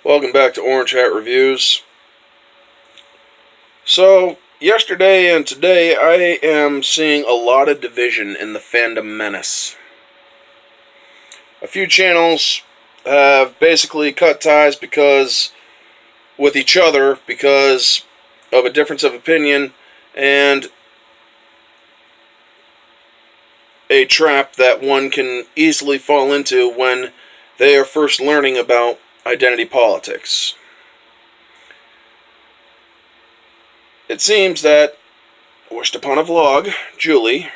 Welcome back to Orange Hat Reviews. So, yesterday and today I am seeing a lot of division in the Fandom Menace. A few channels have basically cut ties with each other because of a difference of opinion and a trap that one can easily fall into when they are first learning about identity politics. It seems that Wished Upon a Vlog, Julie,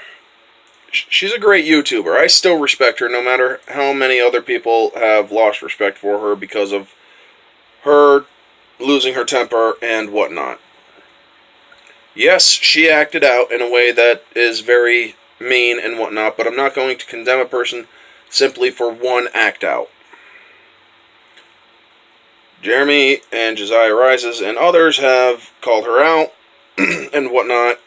she's a great YouTuber. I still respect her no matter how many other people have lost respect for her because of her losing her temper and whatnot. Yes, she acted out in a way that is very mean and whatnot, but I'm not going to condemn a person simply for one act out. Jeremy and Josiah Rises and others have called her out and whatnot,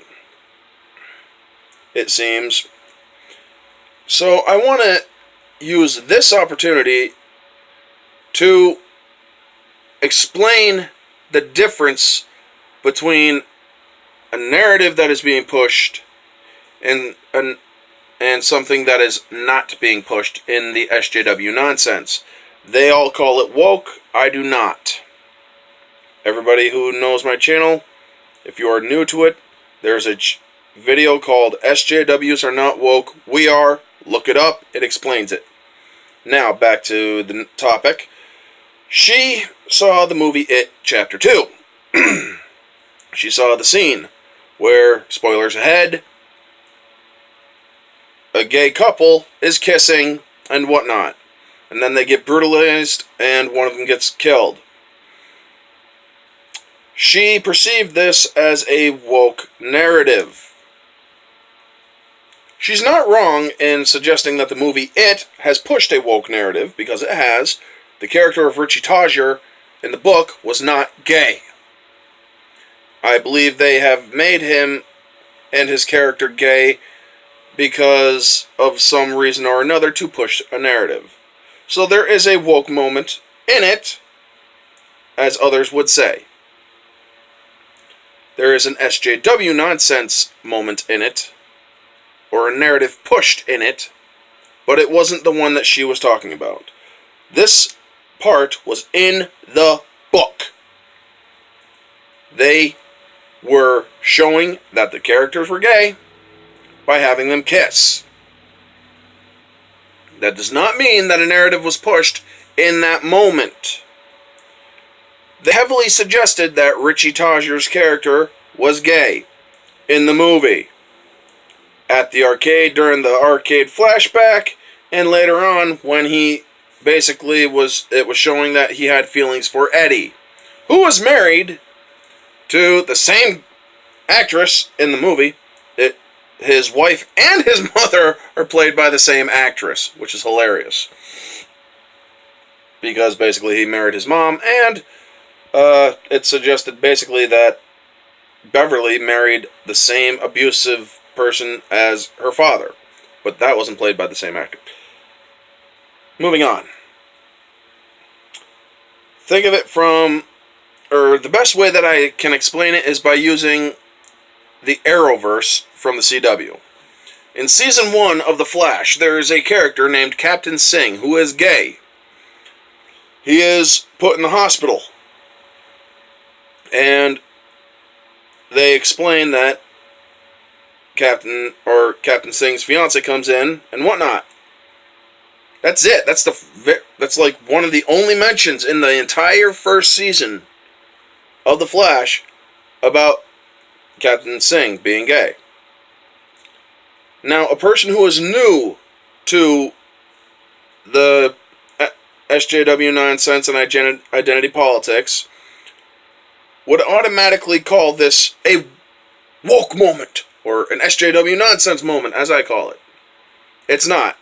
it seems. So I want to use this opportunity to explain the difference between a narrative that is being pushed and something that is not being pushed in the SJW nonsense. They all call it woke. I do not. Everybody who knows my channel, if you are new to it, there's a video called SJWs Are Not Woke. We are. Look it up. It explains it. Now, back to the topic. She saw the movie It Chapter 2. She saw the scene where, spoilers ahead, a gay couple is kissing and whatnot. And then they get brutalized, and one of them gets killed. She perceived this as a woke narrative. She's not wrong in suggesting that the movie It has pushed a woke narrative, because it has. The character of Richie Tajer in the book was not gay. I believe they have made him and his character gay because of some reason or another to push a narrative. So there is a woke moment in it, as others would say. There is an SJW nonsense moment in it, or a narrative pushed in it, but it wasn't the one that she was talking about. This part was in the book. They were showing that the characters were gay by having them kiss. That does not mean that a narrative was pushed in that moment. They heavily suggested that Richie Tajer's character was gay in the movie. At the arcade, during the arcade flashback, and later on when he basically it was showing that he had feelings for Eddie, who was married to the same actress in the movie. His wife and his mother are played by the same actress, which is hilarious. Because basically he married his mom, and it suggested basically that Beverly married the same abusive person as her father. But that wasn't played by the same actor. Moving on. Think of it the best way that I can explain it is by using the Arrowverse from the CW. In Season 1 of The Flash, there is a character named Captain Singh who is gay. He is put in the hospital. And they explain that Captain Singh's fiance comes in and whatnot. That's it. That's like one of the only mentions in the entire first season of The Flash about Captain Singh being gay. Now, a person who is new to the SJW nonsense and identity politics would automatically call this a woke moment, or an SJW nonsense moment, as I call it. It's not.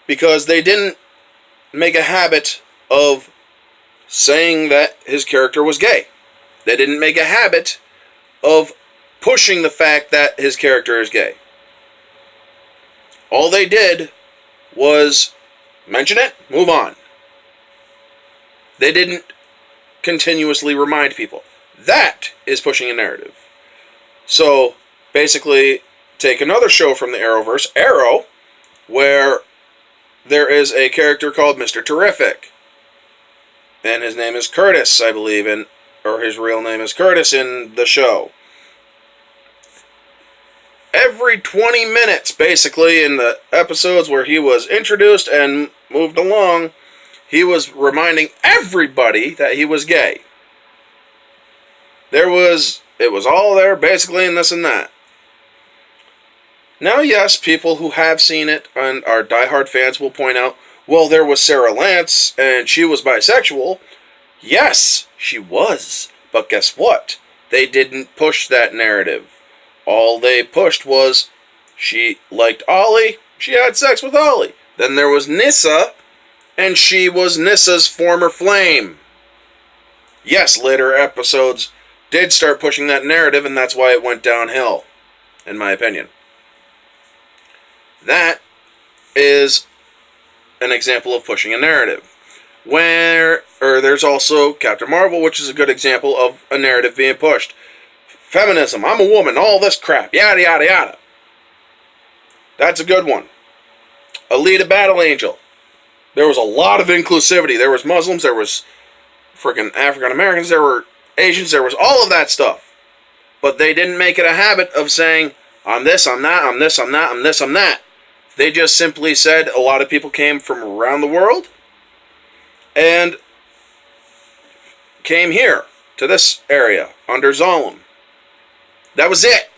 Because they didn't make a habit of saying that his character was gay. They didn't make a habit of pushing the fact that his character is gay. All they did was mention it, move on. They didn't continuously remind people. That is pushing a narrative. So, basically, take another show from the Arrowverse, Arrow, where there is a character called Mr. Terrific. And his name is Curtis, I believe, or his real name is Curtis in the show. Every 20 minutes, basically, in the episodes where he was introduced and moved along, he was reminding everybody that he was gay. It was all there, basically, and this and that. Now, yes, people who have seen it and are diehard fans will point out, well, there was Sarah Lance, and she was bisexual. Yes, she was. But guess what? They didn't push that narrative. All they pushed was she liked Ollie, she had sex with Ollie. Then there was Nyssa, and she was Nyssa's former flame. Yes, later episodes did start pushing that narrative, and that's why it went downhill, in my opinion. That is an example of pushing a narrative. There's also Captain Marvel, which is a good example of a narrative being pushed. Feminism, I'm a woman, all this crap, yada yada yada. That's a good one. Alita Battle Angel. There was a lot of inclusivity. There was Muslims, there was freaking African Americans, there were Asians, there was all of that stuff. But they didn't make it a habit of saying, I'm this, I'm that, I'm this, I'm that, I'm this, I'm that. They just simply said a lot of people came from around the world and came here to this area under Zalem. That was it.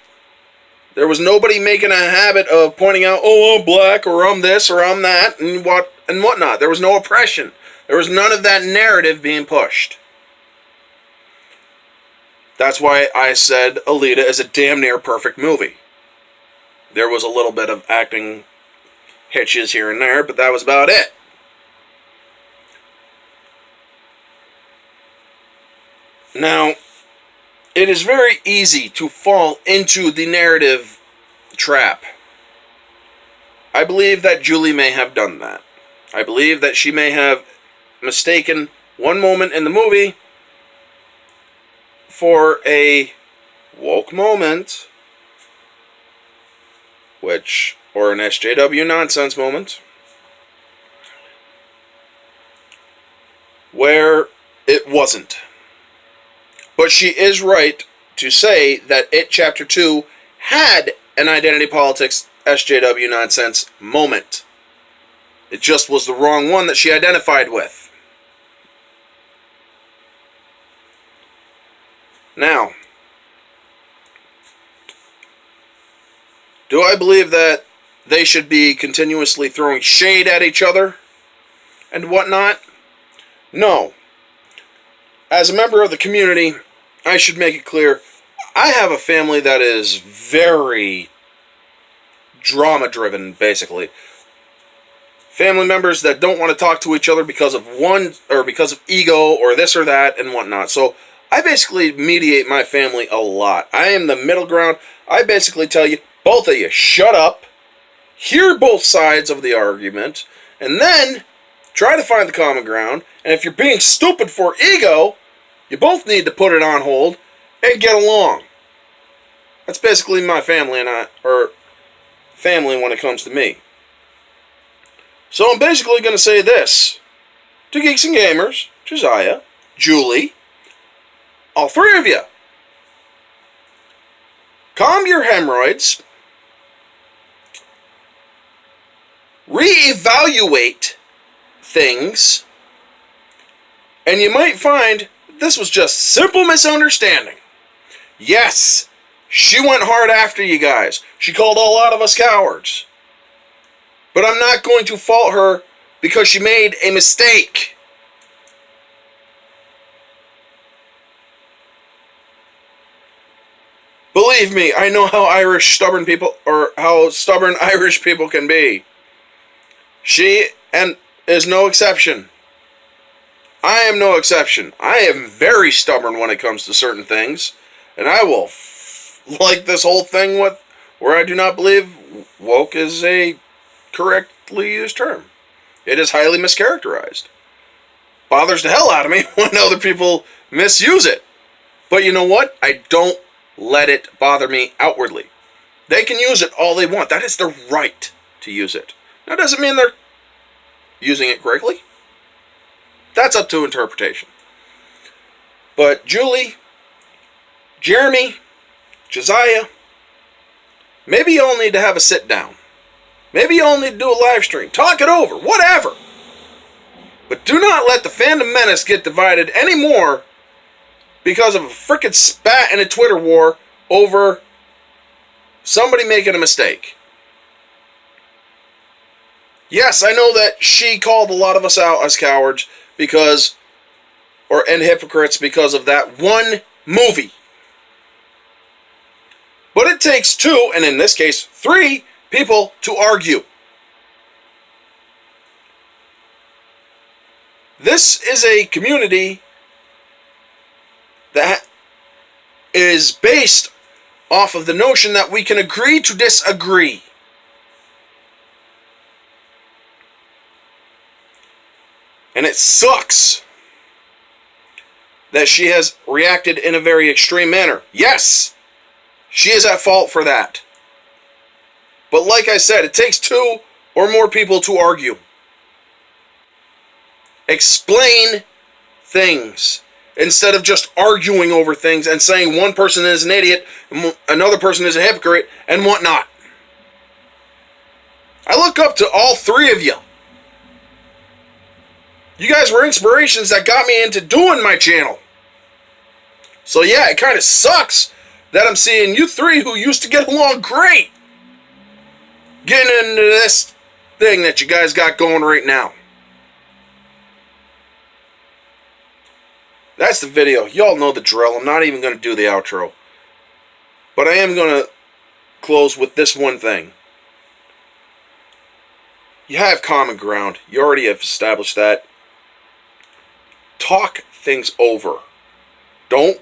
There was nobody making a habit of pointing out, oh, I'm black, or I'm this, or I'm that, and whatnot. There was no oppression. There was none of that narrative being pushed. That's why I said Alita is a damn near perfect movie. There was a little bit of acting hitches here and there, but that was about it. Now, it is very easy to fall into the narrative trap. I believe that Julie may have done that. I believe that she may have mistaken one moment in the movie for a woke moment, or an SJW nonsense moment, where it wasn't. But she is right to say that It Chapter 2 had an identity politics SJW nonsense moment. It just was the wrong one that she identified with. Now, do I believe that they should be continuously throwing shade at each other and whatnot? No. As a member of the community, I should make it clear, I have a family that is very drama-driven, basically. Family members that don't want to talk to each other because of ego or this or that and whatnot. So I basically mediate my family a lot. I am the middle ground. I basically tell you, both of you, shut up, hear both sides of the argument, and then try to find the common ground. And if you're being stupid for ego, you both need to put it on hold and get along. That's basically my family family when it comes to me. So I'm basically going to say this to Geeks and Gamers, Josiah, Julie, all three of you. Calm your hemorrhoids. Reevaluate things. And you might find this was just simple misunderstanding. Yes, she went hard after you guys. She called a lot of us cowards. But I'm not going to fault her because she made a mistake. Believe me, I know how how stubborn Irish people can be. She is no exception. I am no exception. I am very stubborn when it comes to certain things. And I will like this whole thing where I do not believe woke is a correctly used term. It is highly mischaracterized. bothers the hell out of me when other people misuse it. But you know what? I don't let it bother me outwardly. They can use it all they want. That is their right to use it. That doesn't mean they're using it correctly. That's up to interpretation. But Julie, Jeremy, Josiah, maybe you all need to have a sit down. Maybe you all need to do a live stream. Talk it over. Whatever. But do not let the Fandom Menace get divided anymore because of a frickin' spat in a Twitter war over somebody making a mistake. Yes, I know that she called a lot of us out as cowards and hypocrites because of that one movie. But it takes 2, and in this case 3, people to argue. This is a community that is based off of the notion that we can agree to disagree. And it sucks that she has reacted in a very extreme manner. Yes, she is at fault for that. But like I said, it takes 2 or more people to argue. Explain things instead of just arguing over things and saying one person is an idiot, and another person is a hypocrite, and whatnot. I look up to all 3 of you. You guys were inspirations that got me into doing my channel. So yeah, it kind of sucks that I'm seeing you 3 who used to get along great getting into this thing that you guys got going right now. That's the video. Y'all know the drill. I'm not even going to do the outro. But I am going to close with this one thing. You have common ground. You already have established that. Talk things over. Don't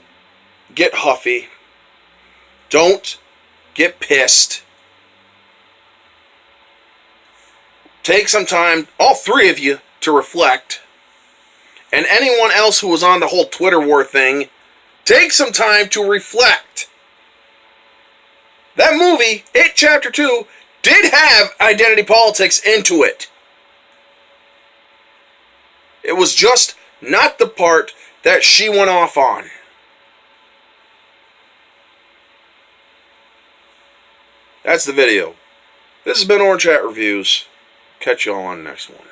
get huffy. Don't get pissed. Take some time, all 3 of you, to reflect. And anyone else who was on the whole Twitter war thing, take some time to reflect. That movie, It Chapter 2, did have identity politics into it. It was just not the part that she went off on. That's the video. This has been Orange Hat Reviews. Catch y'all on the next one.